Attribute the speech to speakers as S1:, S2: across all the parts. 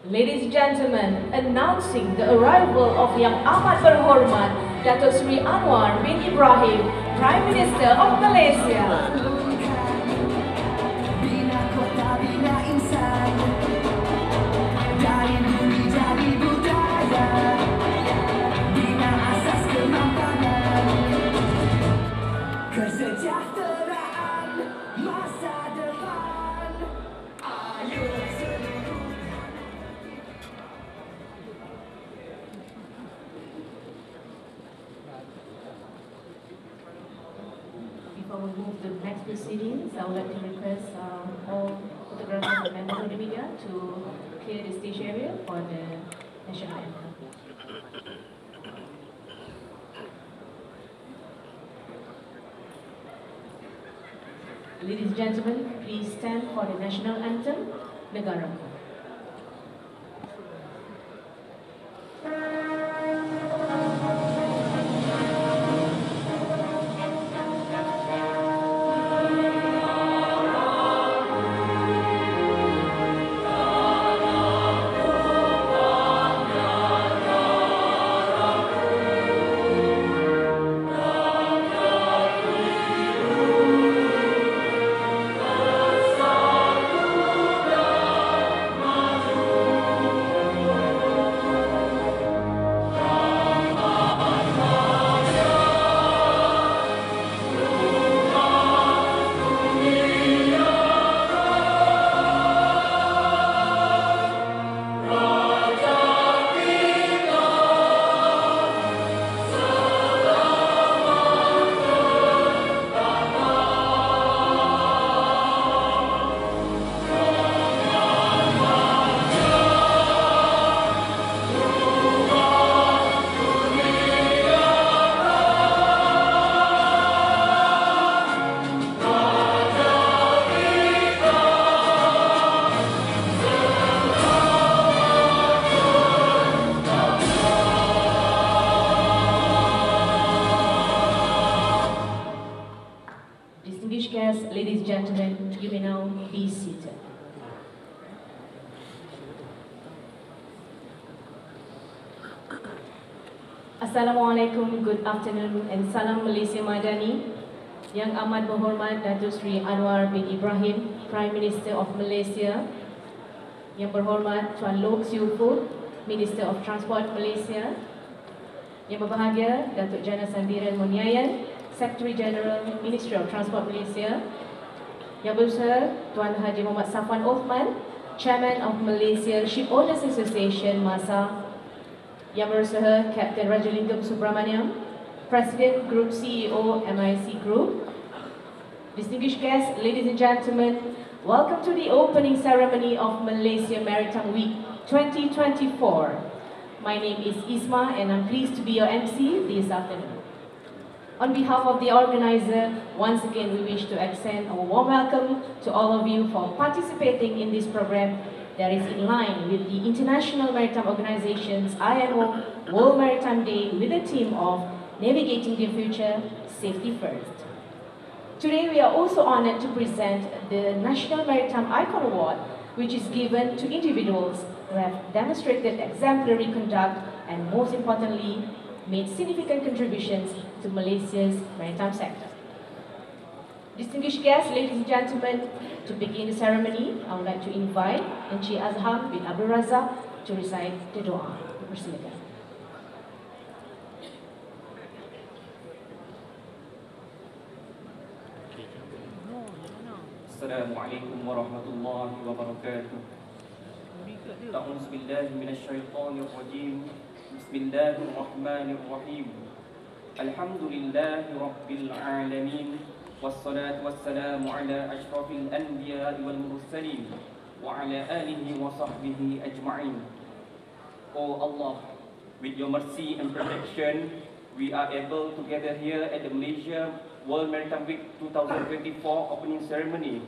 S1: Ladies and gentlemen, announcing the arrival of Yang Amat Berhormat Datuk Seri Anwar bin Ibrahim, Prime Minister of Malaysia. Before we move to the next proceedings, I would like to request all photographers and members of the media to clear the stage area for the national anthem. Ladies and gentlemen, please stand for the national anthem, Negara. Ladies and gentlemen, you may now be seated. Assalamualaikum, good afternoon and salam Malaysia Madani. Yang Amat Berhormat Datuk Seri Anwar bin Ibrahim, Prime Minister of Malaysia. Yang Berhormat Tuan Loh Siu Fu, Minister of Transport Malaysia. Yang berbahagia Datuk Jana Sambiran Muniayan, Secretary General Ministry of Transport Malaysia. Yang berusaha Tuan Haji Muhammad Safwan Othman, Chairman of Malaysia Ship Owners Association (MASA). Yang berusaha Captain Rajulingam Subramaniam, President Group CEO MIC Group. Distinguished guests, ladies and gentlemen, welcome to the opening ceremony of Malaysia Maritime Week 2024. My name is Isma and I'm pleased to be your MC this afternoon. On behalf of the organizer, once again we wish to extend a warm welcome to all of you for participating in this program that is in line with the International Maritime Organization's IMO World Maritime Day with the theme of Navigating the Future, Safety First. Today we are also honored to present the National Maritime Icon Award, which is given to individuals who have demonstrated exemplary conduct and, most importantly, made significant contributions to Malaysia's maritime sector. Distinguished guests, ladies and gentlemen, to begin the ceremony, I would like to invite Encik Azham bin Abdul Razak to recite the doa. Persilakan.
S2: Assalamualaikum warahmatullahi wabarakatuh. A'udzu billahi minasyaitonir rajim. Bismillahirrahmanirrahim. Alhamdulillahi rabbil alamin. Wassalatu wassalamu ala asyrafil anbiya'i wal mursalin wa ala alihi wa sahbihi ajma'in. Oh Allah, with your mercy and protection, we are able to gather here at the Malaysia World Maritime Week 2024 opening ceremony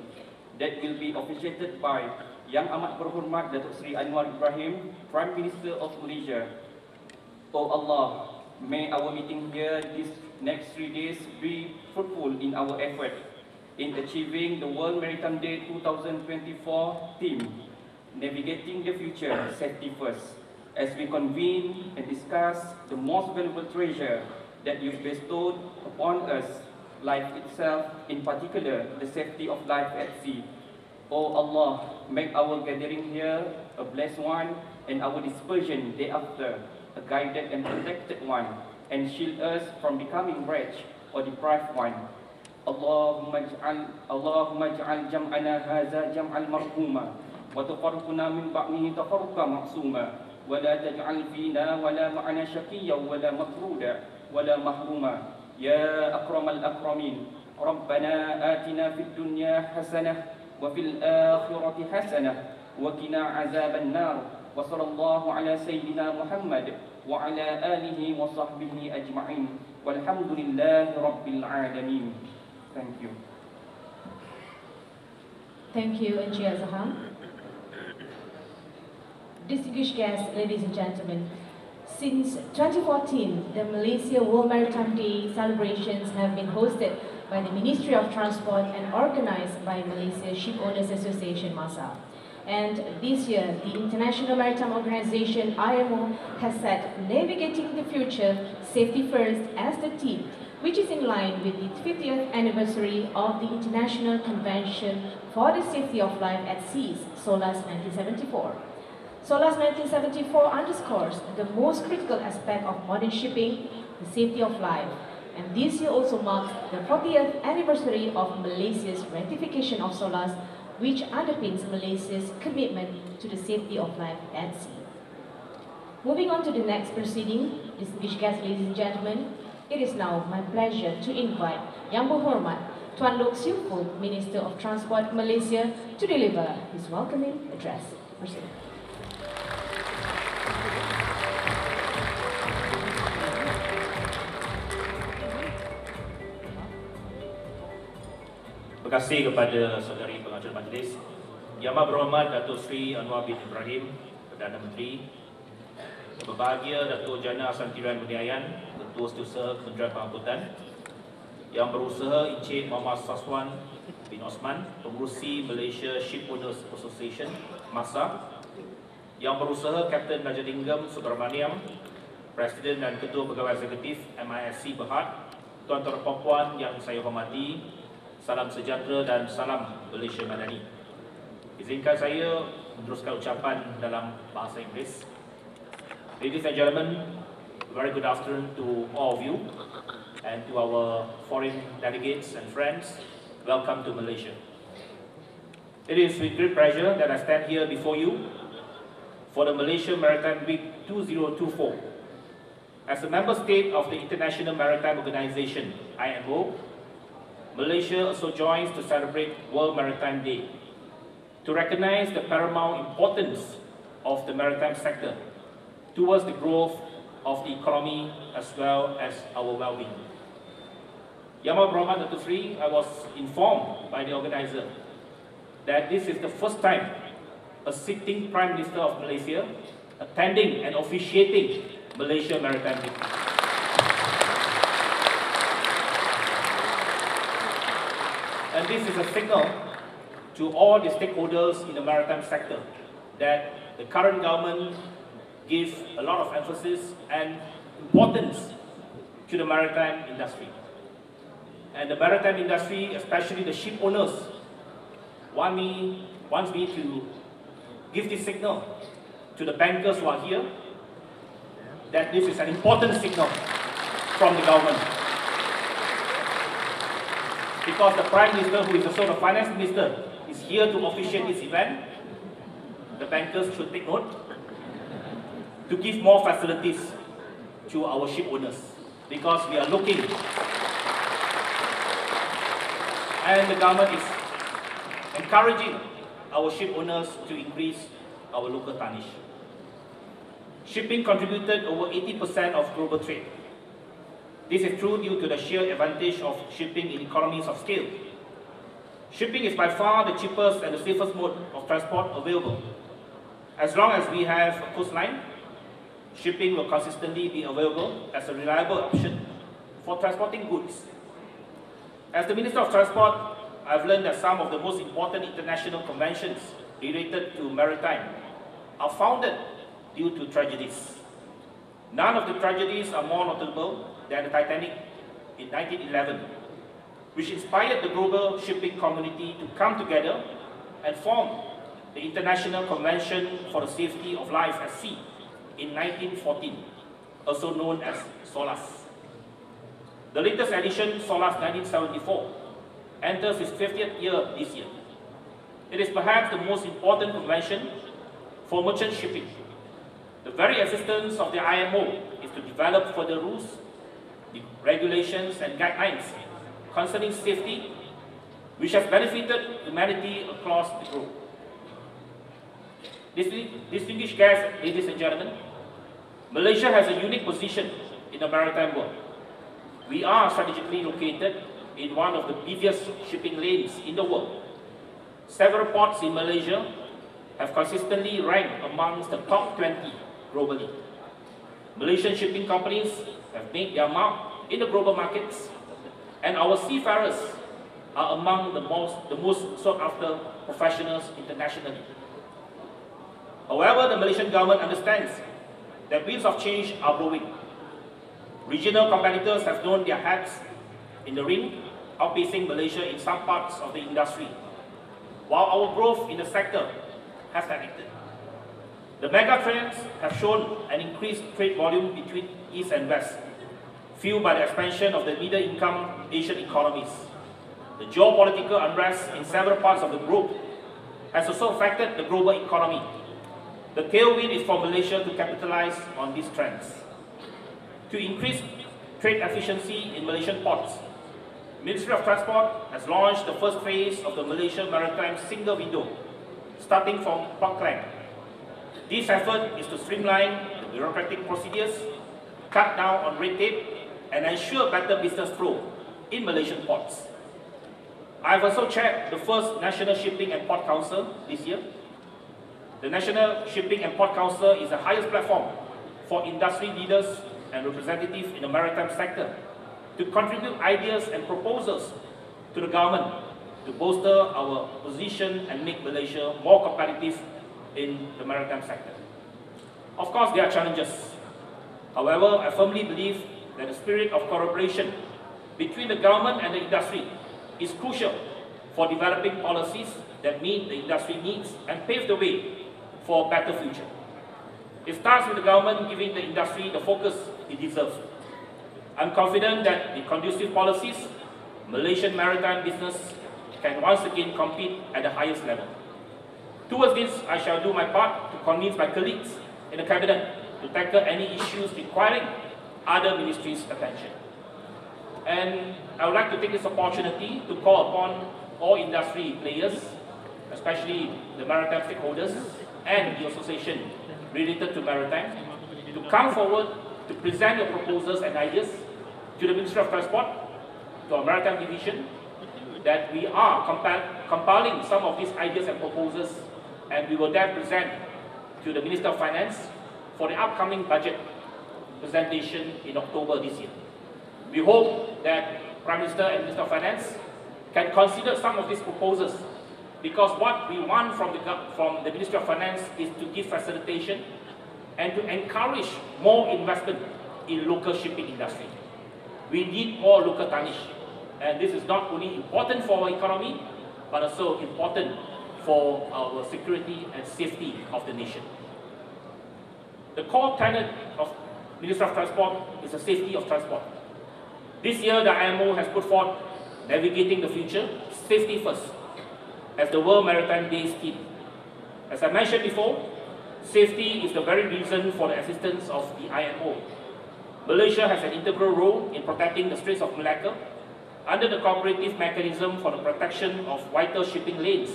S2: that will be officiated by Yang Amat Berhormat Datuk Seri Anwar Ibrahim, Prime Minister of Malaysia. Oh Allah, may our meeting here these next 3 days be fruitful in our effort in achieving the World Maritime Day 2024 theme, navigating the future, safety first, as we convene and discuss the most valuable treasure that you've bestowed upon us, life itself, in particular, the safety of life at sea. O Allah, make our gathering here a blessed one, and our dispersion thereafter a guided and protected one, and shield us from becoming wretched or deprived one. Allahumma ij'al jam'ana hadha jam'al marhuma, wa tafarruquna min ba'dihi tafarruqa ma'suma, wa la taj'al fina wa la ma'ana shaqiyyan wa la matruda wa la mahruma. Ya akramal akramin, Rabbana atina fid dunya hasanah wa fil akhirati hasanah wa qina azaban nar. Wa sallallahu ala sayyidina Muhammad wa ala alihi wa sahbihi ajma'in. Walhamdulillahi rabbil alamin. Thank you.
S1: Thank you, Encik Azhar. Distinguished guests, ladies and gentlemen, since 2014, the Malaysia World Maritime Day celebrations have been hosted by the Ministry of Transport and organized by Malaysia Ship Owners Association, MASA. And this year, the International Maritime Organization, IMO, has set Navigating the Future, Safety First as the theme, which is in line with the 50th anniversary of the International Convention for the Safety of Life at Seas, SOLAS 1974. SOLAS 1974 underscores the most critical aspect of modern shipping, the safety of life. And this year also marks the 40th anniversary of Malaysia's ratification of SOLAS, which underpins Malaysia's commitment to the safety of life at sea. Moving on to the next proceeding, distinguished guests, ladies and gentlemen, it is now my pleasure to invite Yang Berhormat Tuan Loh Siu Fook, Minister of Transport Malaysia, to deliver his welcoming address. Proceed.
S3: Terima kasih kepada saudari pengacara majlis, Yang Berhormat Datuk Seri Anwar Ibrahim, Perdana Menteri, berbahagia Datuk Jana Santiran Buniayan, Ketua Setiausaha Kementerian Pengangkutan, Yang Berusaha Encik Muhammad Saswan bin Osman, Pengurusi Malaysia Ship Owners Association, MASA, Yang Berusaha Kapten Rajalinggam Subramaniam, Presiden dan Ketua Pegawai Eksekutif MISC Berhad, tuan-tuan dan puan yang saya hormati, salam sejahtera dan salam Malaysia Madani. Izinkan saya meneruskan ucapan dalam bahasa Inggeris. Ladies and gentlemen, very good afternoon to all of you and to our foreign delegates and friends. Welcome to Malaysia. It is with great pleasure that I stand here before you for the Malaysia Maritime Week 2024. As a member state of the International Maritime Organization, IMO, Malaysia also joins to celebrate World Maritime Day to recognize the paramount importance of the maritime sector towards the growth of the economy as well as our well-being. Yang Berhormat Datuk Seri, I was informed by the organizer that this is the first time a sitting Prime Minister of Malaysia attending and officiating Malaysia Maritime Week. And this is a signal to all the stakeholders in the maritime sector that the current government gives a lot of emphasis and importance to the maritime industry. And the maritime industry, especially the ship owners, wants me to give this signal to the bankers who are here that this is an important signal from the government. Because the Prime Minister, who is also the Finance Minister, is here to officiate this event, the bankers should take note to give more facilities to our ship owners, because we are looking, and the government is encouraging our ship owners to increase our local tonnage. Shipping contributed over 80% of global trade. This is true due to the sheer advantage of shipping in economies of scale. Shipping is by far the cheapest and the safest mode of transport available. As long as we have a coastline, shipping will consistently be available as a reliable option for transporting goods. As the Minister of Transport, I've learned that some of the most important international conventions related to maritime are founded due to tragedies. None of the tragedies are more notable than the Titanic in 1911, which inspired the global shipping community to come together and form the International Convention for the Safety of Life at Sea in 1914, also known as SOLAS. The latest edition, SOLAS 1974, enters its 50th year this year. It is perhaps the most important convention for merchant shipping. The very existence of the IMO is to develop further rules, regulations and guidelines concerning safety, which has benefited humanity across the globe. Distinguished guests, ladies and gentlemen, Malaysia has a unique position in the maritime world. We are strategically located in one of the busiest shipping lanes in the world. Several ports in Malaysia have consistently ranked amongst the top 20 globally. Malaysian shipping companies have made their mark in the global markets, and our seafarers are among the most sought after professionals internationally. However, the Malaysian government understands that winds of change are blowing. Regional competitors have thrown their hats in the ring, outpacing Malaysia in some parts of the industry, while our growth in the sector has stagnated. The mega trends have shown an increased trade volume between East and West, fueled by the expansion of the middle-income Asian economies. The geopolitical unrest in several parts of the globe has also affected the global economy. The tailwind is for Malaysia to capitalize on these trends. To increase trade efficiency in Malaysian ports, Ministry of Transport has launched the first phase of the Malaysia Maritime Single Window, starting from Port Klang. This effort is to streamline the bureaucratic procedures, cut down on red tape, and ensure better business flow in Malaysian ports. I have also chaired the first National Shipping and Port Council this year. The National Shipping and Port Council is the highest platform for industry leaders and representatives in the maritime sector to contribute ideas and proposals to the government to bolster our position and make Malaysia more competitive in the maritime sector. Of course, there are challenges. However, I firmly believe that the spirit of collaboration between the government and the industry is crucial for developing policies that meet the industry needs and pave the way for a better future. It starts with the government giving the industry the focus it deserves. I'm confident that with conducive policies, Malaysian maritime business can once again compete at the highest level. Towards this, I shall do my part to convince my colleagues in the Cabinet to tackle any issues requiring other ministries' attention. And I would like to take this opportunity to call upon all industry players, especially the maritime stakeholders and the association related to maritime, to come forward to present your proposals and ideas to the Ministry of Transport, to our Maritime Division, that we are compiling some of these ideas and proposals, and we will then present to the Minister of Finance for the upcoming budget presentation in October this year. We hope that Prime Minister and Minister of Finance can consider some of these proposals, because what we want from the Ministry of Finance is to give facilitation and to encourage more investment in local shipping industry. We need more local tonnage, and this is not only important for our economy, but also important for our security and safety of the nation. The core tenet of Ministry of Transport is the safety of transport. This year, the IMO has put forth Navigating the Future, Safety First, as the World Maritime Day theme. As I mentioned before, safety is the very reason for the existence of the IMO. Malaysia has an integral role in protecting the Straits of Malacca under the cooperative mechanism for the protection of vital shipping lanes,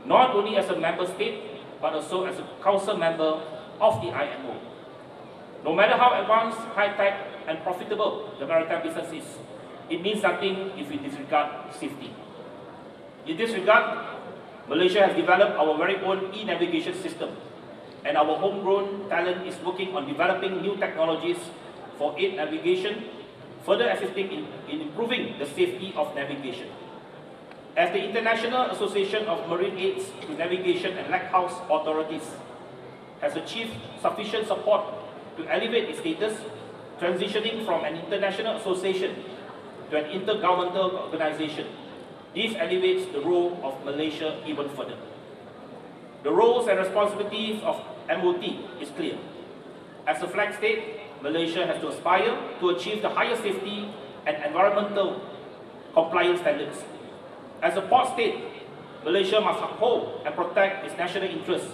S3: not only as a member state, but also as a council member of the IMO. No matter how advanced, high-tech, and profitable the maritime business is, it means nothing if we disregard safety. In this regard, Malaysia has developed our very own e-navigation system, and our homegrown talent is working on developing new technologies for aid navigation, further assisting in improving the safety of navigation. as the International Association of Marine Aids to Navigation and Lighthouse Authorities has achieved sufficient support to elevate its status, transitioning from an international association to an intergovernmental organization. This elevates the role of Malaysia even further. The roles and responsibilities of MOT is clear. As a flag state, Malaysia has to aspire to achieve the highest safety and environmental compliance standards. As a port state, Malaysia must uphold and protect its national interests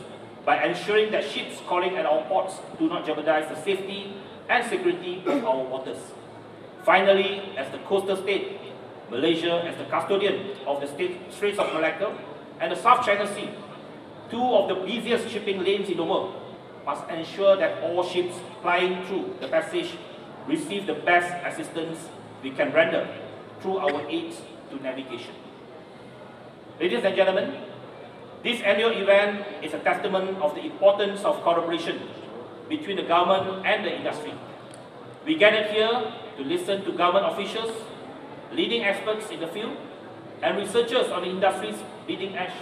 S3: by ensuring that ships calling at our ports do not jeopardize the safety and security of our waters. Finally, as the coastal state, Malaysia as the custodian of the Straits of Malacca and the South China Sea, two of the busiest shipping lanes in the world, must ensure that all ships plying through the passage receive the best assistance we can render through our aids to navigation. Ladies and gentlemen, this annual event is a testament of the importance of collaboration between the government and the industry. We gathered here to listen to government officials, leading experts in the field, and researchers on the industry's leading edge.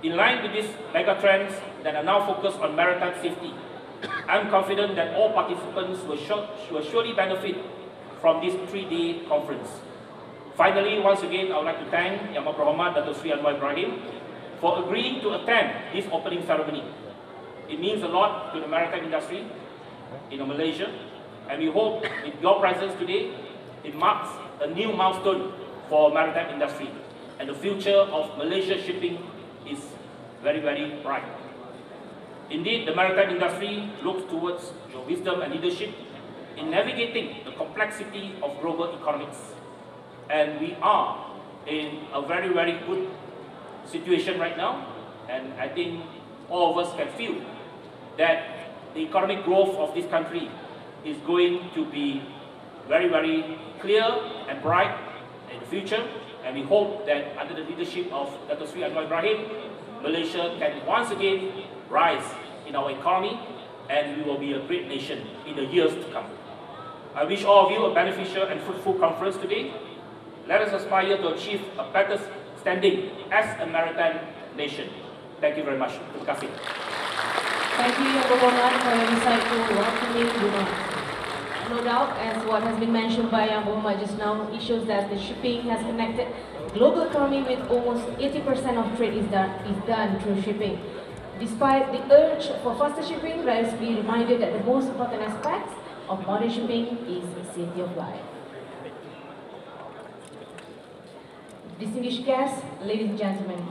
S3: In line with these megatrends that are now focused on maritime safety, I am confident that all participants will surely benefit from this 3-day conference. Finally, once again, I would like to thank Yang Berhormat Datuk Seri Anwar Ibrahim for agreeing to attend this opening ceremony. It means a lot to the maritime industry in Malaysia, and we hope with your presence today, it marks a new milestone for maritime industry, and the future of Malaysia shipping is very, very bright. Indeed, the maritime industry looks towards your wisdom and leadership in navigating the complexity of global economics. And we are in a very, very good situation right now, and I think all of us can feel that the economic growth of this country is going to be very, very clear and bright in the future, and we hope that under the leadership of Datuk Seri Anwar Ibrahim, Malaysia can once again rise in our economy, and we will be a great nation in the years to come. I wish all of you a beneficial and fruitful conference today. Let us aspire to achieve a better standing as a maritime nation. Thank you very much. Terima kasih.
S1: Thank you, Yang Berhormat, for your insightful welcoming remarks. No doubt, as what has been mentioned by Yang Berhormat just now, it shows that the shipping has connected global economy with almost 80% of trade is done through shipping. Despite the urge for faster shipping, let us be reminded that the most important aspects of modern shipping is safety of life. Distinguished guests, ladies and gentlemen,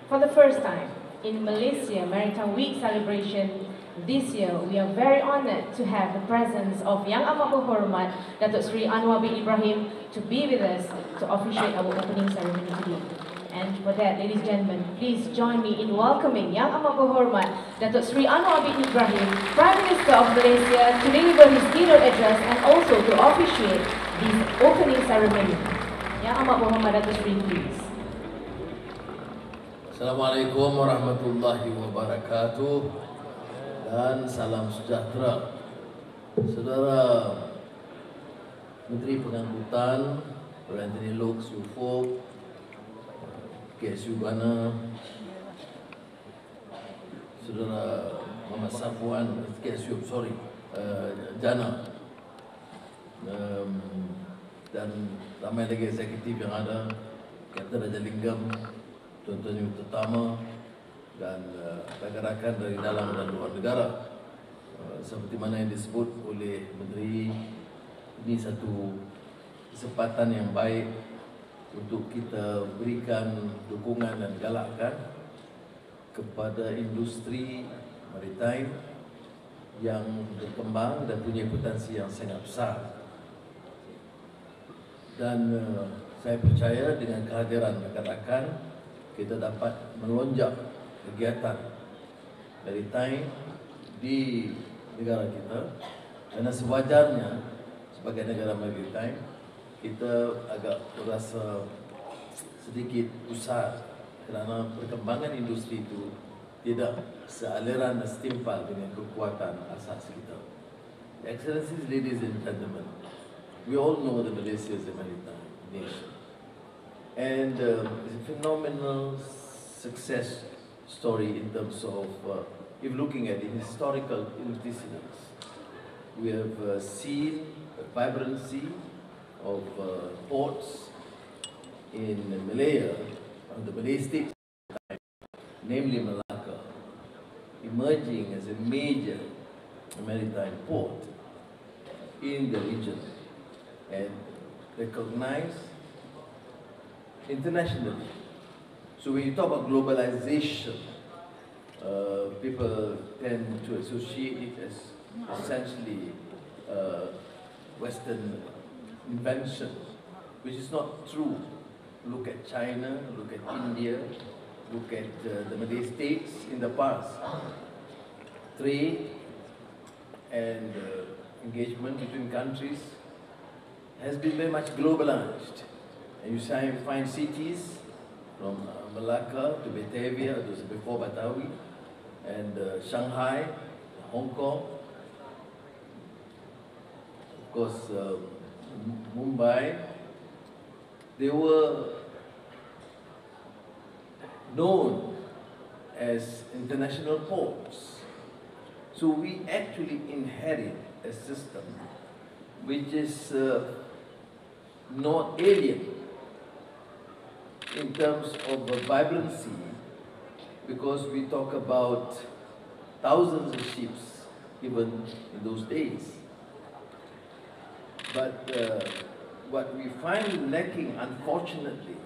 S1: for the first time in Malaysia Maritime Week celebration this year, we are very honored to have the presence of Yang Amat Berhormat Datuk Seri Anwar bin Ibrahim to be with us to officiate our opening ceremony today. And for that, ladies and gentlemen, please join me in welcoming Yang Amat Berhormat Datuk Seri Anwar bin Ibrahim, Prime Minister of Malaysia, to deliver his keynote address and also to officiate this opening ceremony. Yang Amat Berhormat Datuk Seri, please.
S4: Assalamualaikum warahmatullahi wabarakatuh dan salam sejahtera. Saudara Menteri Pengangkutan, Perdana Menteri LANGSUNG, KSU Bana, Saudara Muhammad Safwan, KSU, Jana, dan ramai lagi eksekutif yang ada, Kapten Raja Linggam, Tuan-tuan Yang Terutama, dan rakan-rakan dari dalam dan luar negara. Seperti mana yang disebut oleh Menteri, ini satu kesempatan yang baik untuk kita berikan dukungan dan galakkan kepada industri maritime yang berkembang dan punya potensi yang sangat besar. Dan saya percaya dengan kehadiran rakan-rakan, kita dapat melonjak kegiatan maritime di negara kita, karena sewajarnya sebagai negara maritime kita agak merasa sedikit usar kerana perkembangan industri itu tidak sealiran dan setimpal dengan kekuatan asas kita. Excellencies, ladies and gentlemen, we all know that Malaysia is a maritime nation. And it's a phenomenal success story in terms of, if looking at the historical antecedents. We have seen the vibrancy of ports in Malaya, the Malay States, namely Malacca, emerging as a major maritime port in the region and recognized internationally. So when you talk about globalization, people tend to associate it as essentially Western invention, which is not true. Look at China, look at India, look at the Malay States in the past. Trade and engagement between countries has been very much globalized. And you find cities from Malacca to Batavia, it was before Batawi, and Shanghai, Hong Kong, of course Mumbai. They were known as international ports. So we actually inherit a system which is not alien in terms of vibrancy, because we talk about thousands of ships even in those days. But what we find lacking, unfortunately,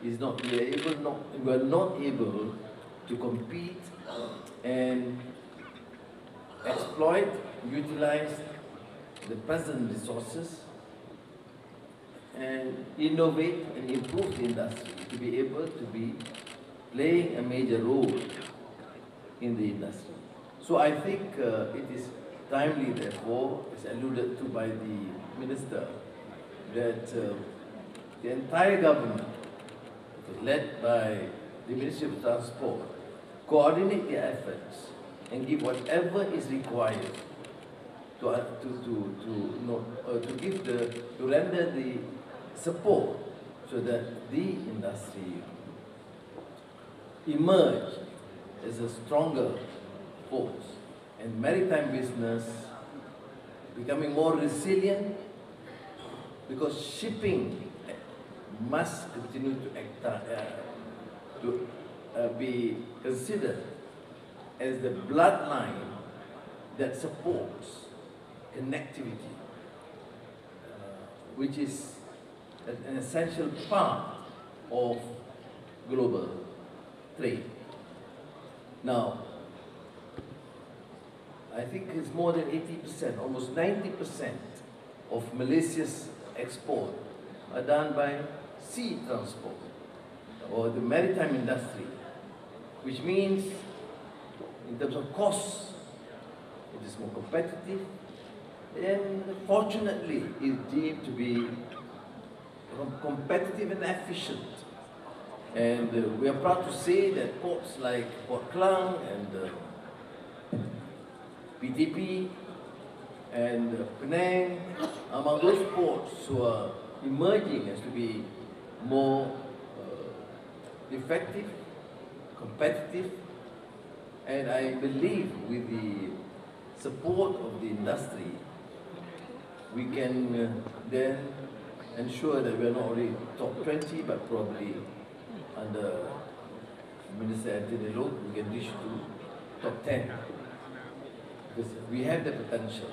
S4: is we are not able to compete and exploit, utilize the present resources and innovate and improve the industry to be able to be playing a major role in the industry. So I think it is timely, therefore, as alluded to by the Minister, that the entire government, led by the Ministry of Transport, coordinate their efforts and give whatever is required to render the support so that the industry emerge as a stronger force and maritime business becoming more resilient, because shipping must continue to be considered as the bloodline that supports connectivity, which is an essential part of global trade. Now, I think it's more than 80%, almost 90% of Malaysia's export are done by sea transport or the maritime industry, which means in terms of costs, it is more competitive, and fortunately is deemed to be competitive and efficient. And we are proud to say that ports like Port Klang and PTP and Penang, among those ports who are emerging as to be more effective, competitive, and I believe with the support of the industry, we can then ensure that we are not only top 20, but probably under Minister Anthony Loh, we can reach to top 10. Because we have the potential.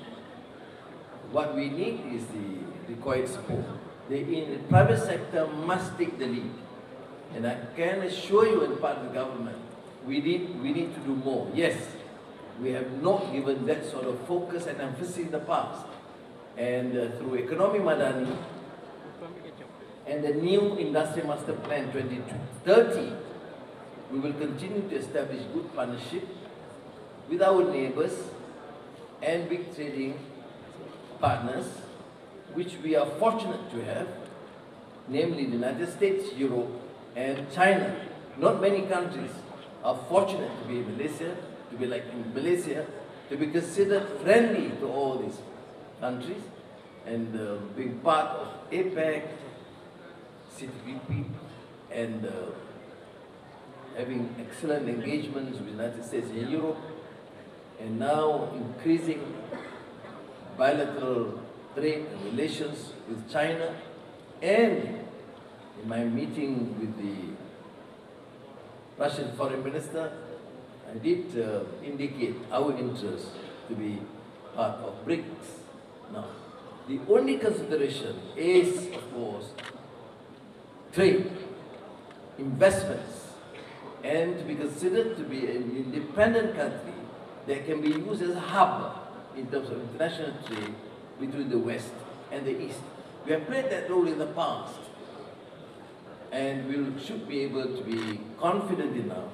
S4: What we need is the required support. The private sector must take the lead. And I can assure you, as part of the government, we need to do more. Yes, we have not given that sort of focus and emphasis in the past. And through Economy Madani and the new Industry Master Plan 2030, we will continue to establish good partnership with our neighbors and big trading partners, which we are fortunate to have, namely the United States, Europe, and China. Not many countries are fortunate to be in Malaysia, to be like in Malaysia, to be considered friendly to all these countries, and being part of APEC, CTPP, and having excellent engagements with the United States and Europe, and now increasing bilateral trade and relations with China. And in my meeting with the Russian Foreign Minister, I did indicate our interest to be part of BRICS. Now, the only consideration is, of course, trade, investments, and to be considered to be an independent country that can be used as a hub in terms of international trade between the West and the East. We have played that role in the past, and we should be able to be confident enough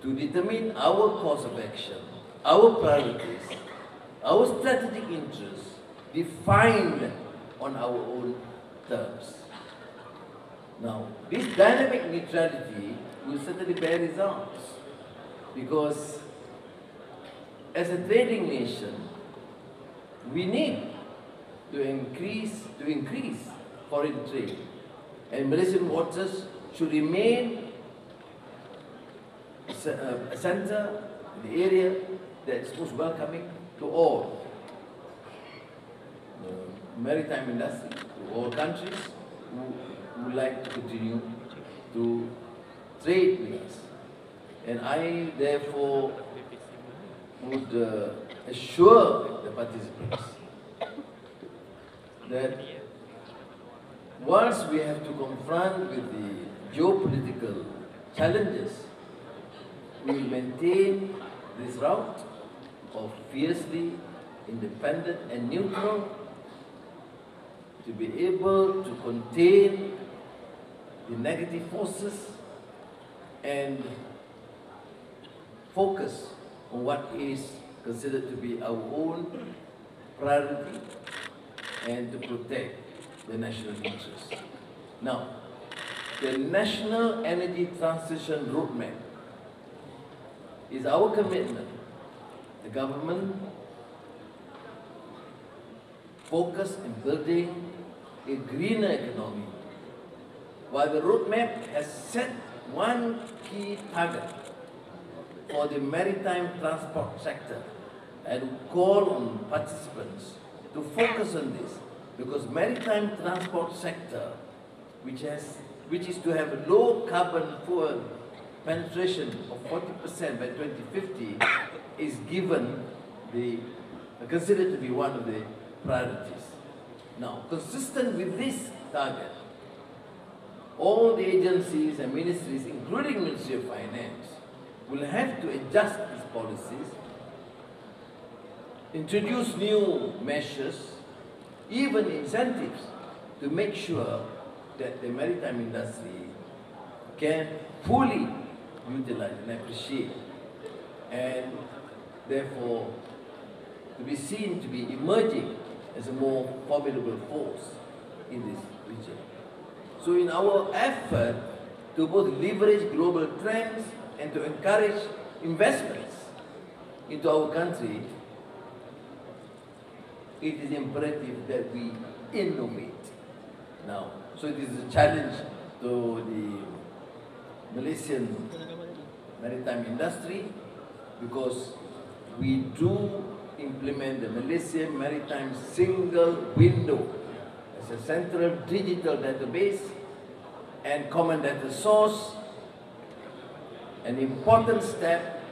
S4: to determine our course of action, our priorities, our strategic interests, defined on our own terms. Now, this dynamic neutrality will certainly bear results, because as a trading nation, we need to increase foreign trade, and Malaysian waters should remain a center, the area that is most welcoming to all maritime industry, to all countries who would like to continue to trade with us. And I therefore would assure the participants that once we have to confront with the geopolitical challenges, we will maintain this route of fiercely independent and neutral to be able to contain the negative forces and focus on what is considered to be our own priority and to protect the national interest. Now, the National Energy Transition Roadmap is our commitment. The government focus in building a greener economy, while the roadmap has set one key target for the maritime transport sector, and call on participants to focus on this, because maritime transport sector, which is to have a low carbon fuel penetration of 40% by 2050, is considered to be one of the priorities. Now, consistent with this target, all the agencies and ministries, including Ministry of Finance, will have to adjust these policies, introduce new measures, even incentives, to make sure that the maritime industry can fully utilize and appreciate, and therefore to be seen to be emerging as a more formidable force in this region. So in our effort to both leverage global trends and to encourage investments into our country, it is imperative that we innovate now. So it is a challenge to the Malaysian maritime industry, because we do implement the Malaysian Maritime Single Window as a central digital database and common data source, an important step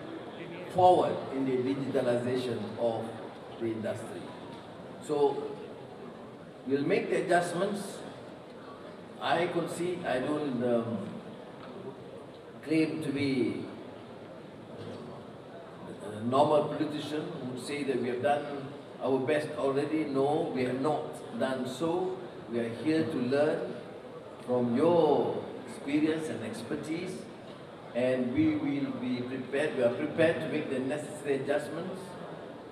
S4: forward in the digitalization of the industry. So we'll make the adjustments. I concede, I don't claim to be a normal politician who would say that we have done our best already. No, we have not done so. We are here to learn from your experience and expertise, and we will be prepared. We are prepared to make the necessary adjustments,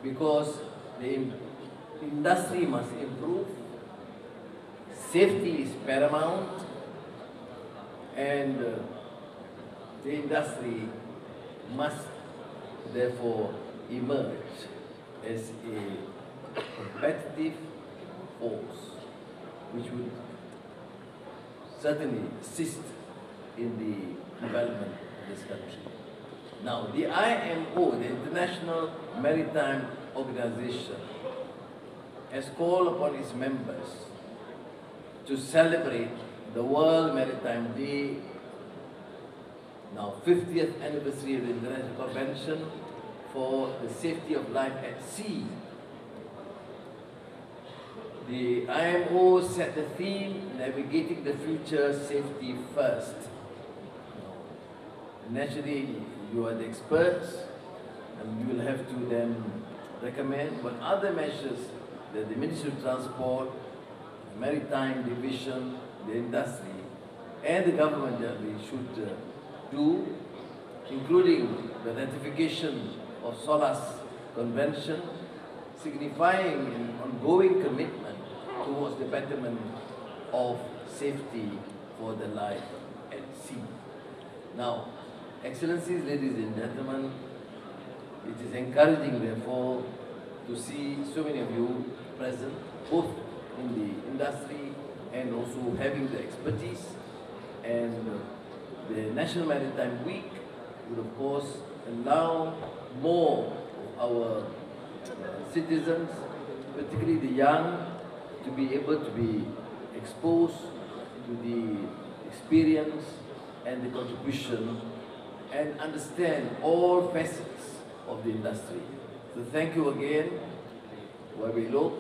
S4: because the industry must improve. Safety is paramount, and the industry must therefore emerge as a competitive force which would certainly assist in the development of this country. Now, the IMO, the International Maritime Organization, has called upon its members to celebrate the World Maritime Day, now 50th anniversary of the International Convention for the Safety of Life at Sea. The IMO set the theme, Navigating the Future, Safety First. Naturally, you are the experts, and you will have to then recommend what other measures that the Ministry of Transport, the Maritime Division, the industry, and the government generally should do, including the ratification of SOLAS Convention, signifying an ongoing commitment towards the betterment of safety for the life at sea. Now, Excellencies, ladies and gentlemen, it is encouraging, therefore, to see so many of you present, both in the industry and also having the expertise. And the National Maritime Week would, of course, allow more of our citizens, particularly the young, to be able to be exposed to the experience and the contribution and understand all facets of the industry. So thank you again, Wabi Lok,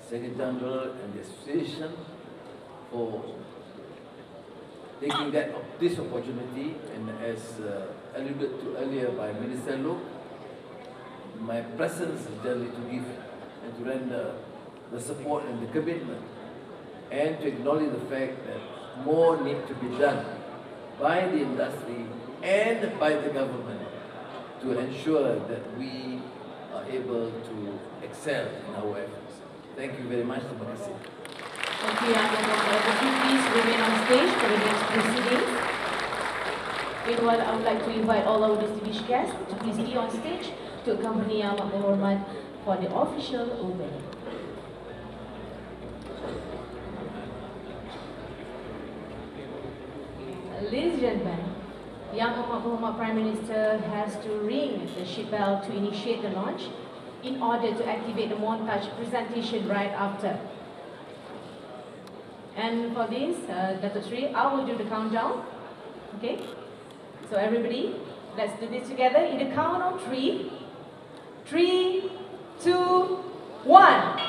S4: Secretary General and the Association, for taking this opportunity, and as alluded to earlier by Minister Lok, my presence is generally to give and to render the support and the commitment, and to acknowledge the fact that more needs to be done by the industry and by the government to ensure that we are able to excel in our efforts. Thank you very much. Terima kasih.
S1: Thank you, Yang Maha. Please remain on stage for the next proceedings. Meanwhile, I would like to invite all our distinguished guests to please be on stage to accompany Yang Maha for the official opening. Ladies and gentlemen, Yang Maha Prime Minister has to ring the ship bell to initiate the launch in order to activate the montage presentation right after. And for this, Datuk Seri, I will do the countdown. Okay? So everybody, let's do this together in the count of 3. 3, 2, 1.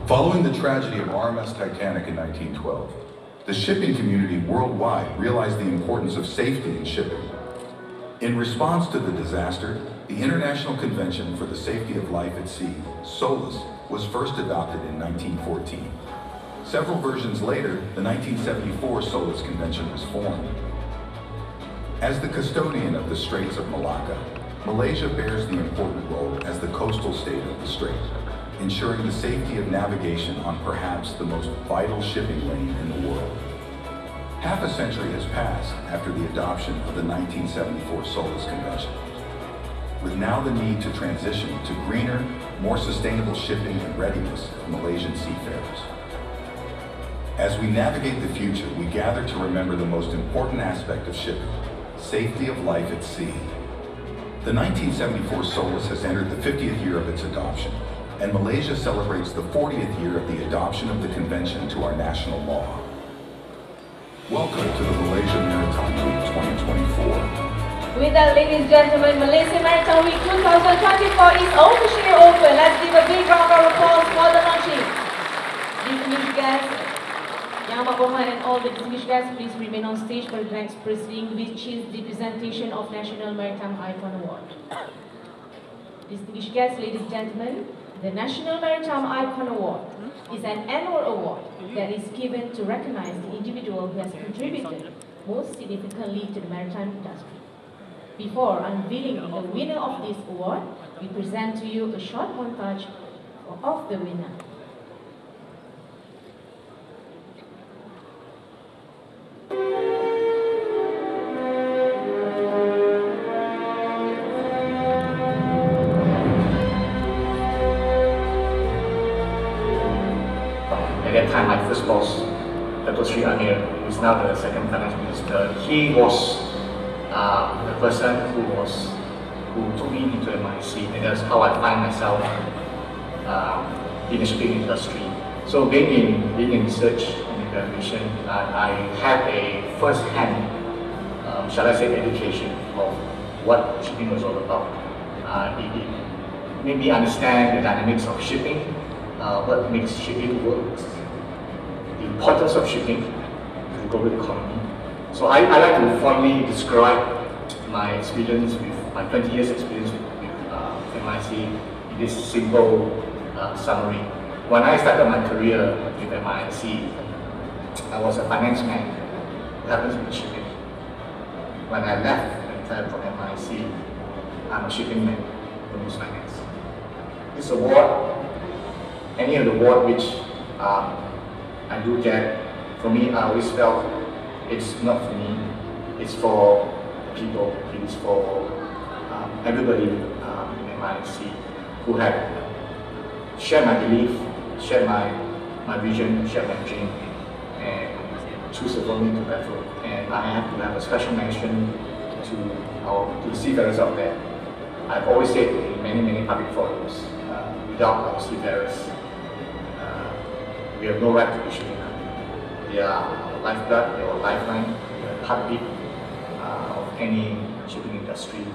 S5: Following the tragedy of RMS Titanic in 1912, the shipping community worldwide realized the importance of safety in shipping. In response to the disaster, the International Convention for the Safety of Life at Sea, SOLAS, was first adopted in 1914. Several versions later, the 1974 SOLAS Convention was formed. As the custodian of the Straits of Malacca, Malaysia bears the important role as the coastal state of the strait, ensuring the safety of navigation on perhaps the most vital shipping lane in the world. Half a century has passed after the adoption of the 1974 SOLAS Convention, with now the need to transition to greener, more sustainable shipping and readiness of Malaysian seafarers. As we navigate the future, we gather to remember the most important aspect of shipping, safety of life at sea. The 1974 SOLAS has entered the 50th year of its adoption, and Malaysia celebrates the 40th year of the adoption of the convention to our national law. Welcome to the Malaysia Maritime Week 2024.
S1: With that, ladies and gentlemen, Malaysia Maritime Week 2024 is officially open. Let's give a big round of applause for the launching. Distinguished guests, Yang Maha and all the distinguished guests, please remain on stage for the next proceeding, which is the presentation of National Maritime Icon Award. Distinguished guests, ladies and gentlemen, the National Maritime Icon Award is an annual award that is given to recognize the individual who has contributed most significantly to the maritime industry. Before unveiling the winner of this award, we present to you a short montage of the winner.
S6: time, my first boss, Datuk Seri Anwar, who is now the second finance minister, he was the person who took me into MIC, and that's how I find myself in the shipping industry. So being in research and evaluation, I had a first-hand, shall I say, education of what shipping was all about. It made me understand the dynamics of shipping, what makes shipping work, the importance of shipping to the global economy. So I like to formally describe my experience with my 20 years experience with MIC in this simple summary. When I started my career with MIC, I was a finance man who happens to be shipping. When I left and retired from MIC, I'm a shipping man who knows finance. This award, any of the award which I do get, for me, I always felt it's not for me, it's for people, it's for everybody in MIC who had shared my belief, shared my vision, shared my dream, and choose to follow me to that road. And I have to have a special mention to the seafarers out there. I've always said in many public forums, without our seafarers, we have no right to be shipping company. They are our lifeblood, they are our lifeline, they are the heartbeat of any shipping industry.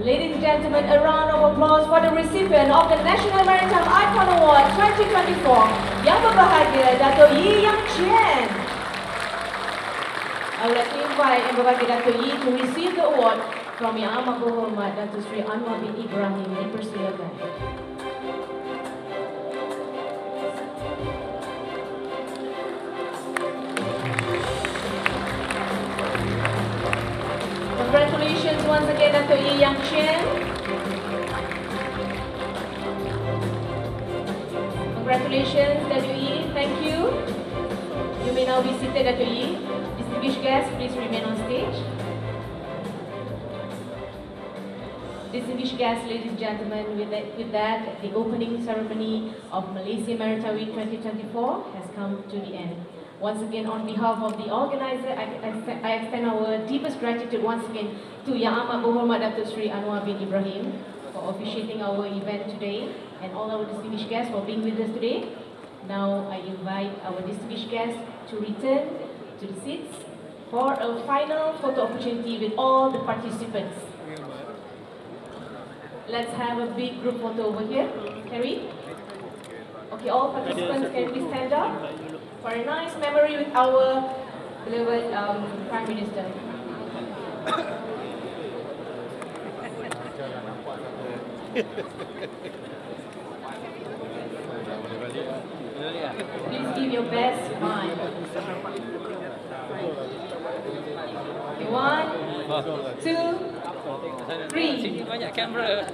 S1: Ladies and gentlemen, a round of applause for the recipient of the National Maritime Icon Award 2024, Yang Berbahagia Dato' Yi Yang Chen. I would like to invite Yang Berbahagia Dato' Yi to receive the award from Yang Amat Berhormat Datuk Seri Anwar bin Ibrahim. Dipersilakan. Congratulations once again, Dato' Yi Yang Chen. Congratulations, Dato' Yi. Thank you. You may now be seated, Dato' Yi. Distinguished guests, please remain on stage. Distinguished guests, ladies and gentlemen, with that, the opening ceremony of Malaysia Maritime Week 2024 has come to the end. Once again, on behalf of the organizer, I extend our deepest gratitude once again to Yang Amat Berhormat Datuk Seri Anwar bin Ibrahim for officiating our event today, and all our distinguished guests for being with us today. Now, I invite our distinguished guests to return to the seats for a final photo opportunity with all the participants. Let's have a big group photo over here. Carrie? Okay, all participants can please stand up for a nice memory with our beloved Prime Minister. Please give your best smile. Okay, 1, 2, 3.
S7: Banyak kamera.